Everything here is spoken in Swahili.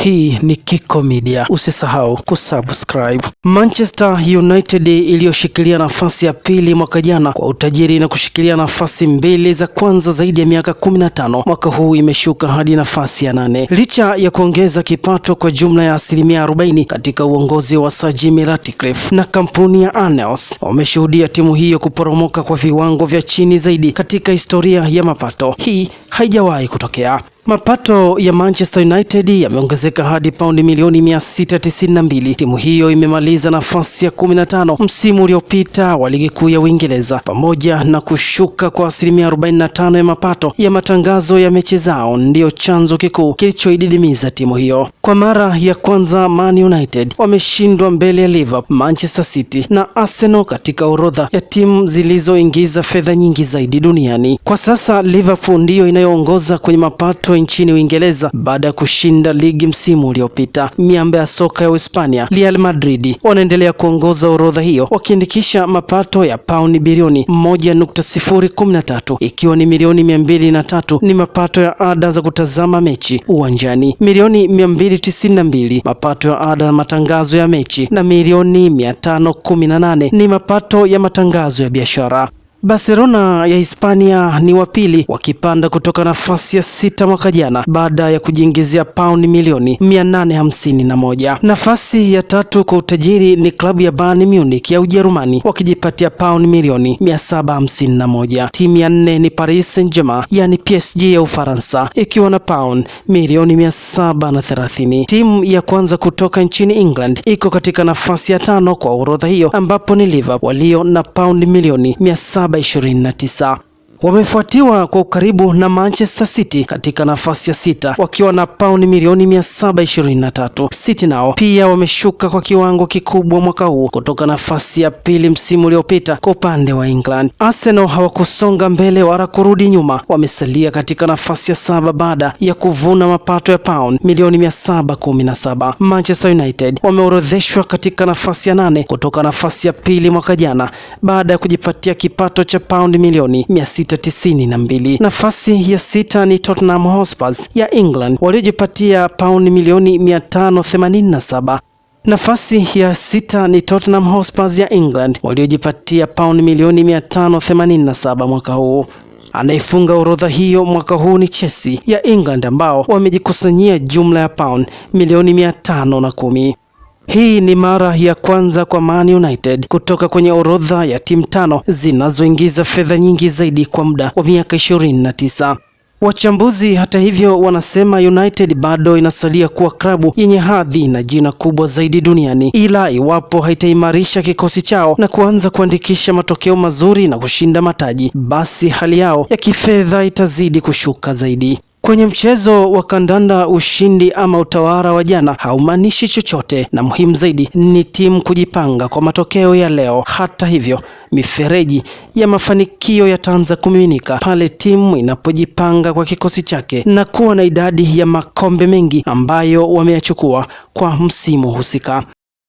Hii ni Kiko Media. Usisahau kusubscribe. Manchester United iliyoshikilia nafasi ya pili mwaka jana kwa utajiri na kushikilia nafasi mbili za kwanza zaidi ya miaka 15, mwaka huu imeshuka hadi nafasi ya 8 licha ya kuongeza kipato kwa jumla ya 40% katika uongozi wa Sir Jim Ratcliffe na kampuni ya Ineos. Wameshuhudia timu hiyo kuporomoka kwa viwango vya chini zaidi katika historia ya mapato. Hii haijawahi kutokea. Mapato ya Manchester United yameongezeka hadi paundi milioni 692. Timu hiyo imemaliza nafasi ya 15 msimu uliopita wa ligi kuu ya Uingereza, pamoja na kushuka kwa 45% ya mapato ya matangazo ya mechi zao ndio chanzo kikuu kilichoididimiza timu hiyo. Kwa mara ya kwanza Man United wameshindwa mbele ya Liverpool, Manchester City na Arsenal katika orodha ya timu zilizoingiza fedha nyingi zaidi duniani. Kwa sasa Liverpool ndiyo inayoongoza kwenye mapato nchini Uingereza baada ya kushinda ligi msimu uliopita. Miamba ya soka ya Hispania Real Madrid wanaendelea kuongoza orodha hiyo wakiandikisha mapato ya paundi bilioni 1.013, ikiwa ni milioni 203 ni mapato ya ada za kutazama mechi uwanjani, milioni 292 mapato ya ada ya matangazo ya mechi na milioni 518 ni mapato ya matangazo ya biashara. Barcelona ya Hispania ni wa pili wakipanda kutoka nafasi ya 6 mwaka jana baada ya kujiingizia paundi milioni 851. Nafasi ya 3 kwa utajiri ni klabu ya Bayern Munich ya Ujerumani wakijipatia paundi milioni 751. Timu ya 4 ni Paris Saint-Germain yani PSG ya Ufaransa ikiwa na paundi milioni 730. Timu ya kwanza kutoka nchini England iko katika nafasi ya 5 kwa orodha hiyo ambapo ni Liverpool walio na paundi milioni 729. Wamefuatiwa kwa ukaribu na Manchester City katika nafasi ya 6 wakiwa na paundi milioni 723. City nao pia wameshuka kwa kiwango kikubwa mwaka huu kutoka nafasi ya pili msimu uliopita kwa upande wa England. Arsenal hawakusonga mbele wala kurudi nyuma, wamesalia katika nafasi ya 7 baada ya kuvuna mapato ya paundi milioni 717. Manchester United wameorodheshwa katika nafasi ya 8 kutoka nafasi ya pili mwaka jana baada ya kujipatia kipato cha paundi milioni 692. Nafasi ya 6 ni Tottenham Hotspur ya England waliojipatia paundi milioni 587. Nafasi ya 6 ni Tottenham Hotspur ya England waliojipatia paundi milioni 587 mwaka huu. Anayefunga orodha hiyo mwaka huu ni Chelsea ya England ambao wamejikusanyia jumla ya paundi milioni 510. Hii ni mara ya kwanza kwa Man United kutoka kwenye orodha ya timu 5 zinazoingiza fedha nyingi zaidi kwa muda wa miaka 29. Wachambuzi hata hivyo wanasema United bado inasalia kuwa klabu yenye hadhi na jina kubwa zaidi duniani, ila iwapo haitaimarisha kikosi chao na kuanza kuandikisha matokeo mazuri na kushinda mataji, basi hali yao ya kifedha itazidi kushuka zaidi. Kwenye mchezo wa kandanda, ushindi ama utawala wa jana haumaanishi chochote, na muhimu zaidi ni timu kujipanga kwa matokeo ya leo. Hata hivyo, mifereji ya mafanikio yataanza kumiminika pale timu inapojipanga kwa kikosi chake na kuwa na idadi ya makombe mengi ambayo wameyachukua kwa msimu husika.